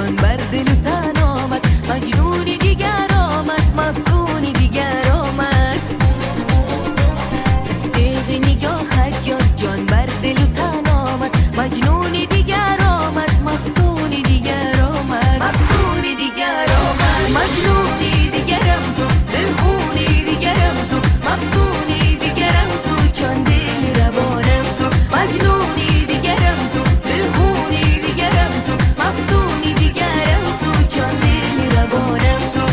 جان بر دل و تن آمد، مجنونی دیگر آمد، مفتونی دیگر آمد. دستق نگاهت جان جان بر دل و تن آمد، مجنونی دیگر آمد، مفتونی دیگر آمد، مفتونی دیگر آمد. مجنونی دیگرم تو، دلخونی دیگرم تو، مفتونی دیگرم تو، جان دل روانم تو. مجنونی دیگرم تو، دلخونی دیگرم تو، مفتونی دیگرم تو، جان دل روانم تو،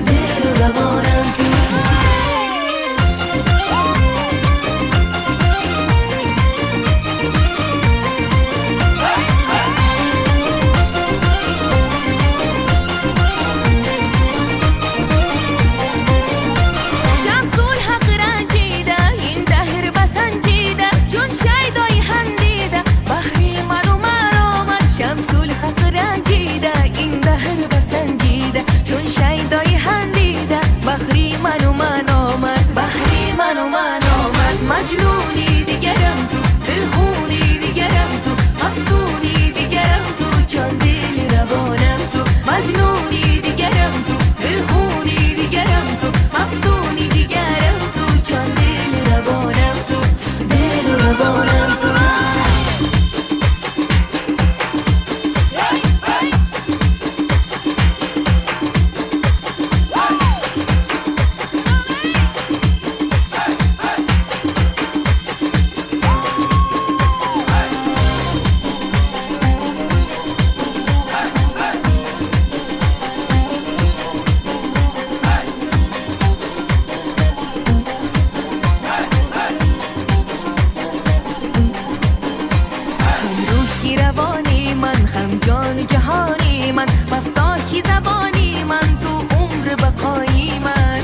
دل روانم تو. بخری من آمد، بخری من آمد. مجنونی دیگرم تو، دلخونی دیگرم تو، مفتونی دیگرم تو، جان دل روانم تو. مجنونی دیگرم تو، دلخونی دیگرم تو، مفتونی دیگرم تو، جان دل روانم تو، دل روانم تو. روانی من، هم جان جهانی من، مفتاحی زبانی من، تو عمر بقایی من.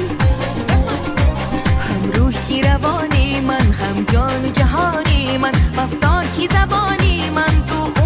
هم روحی روانی من، هم جان جهانی من، مفتاحی زبانی من، تو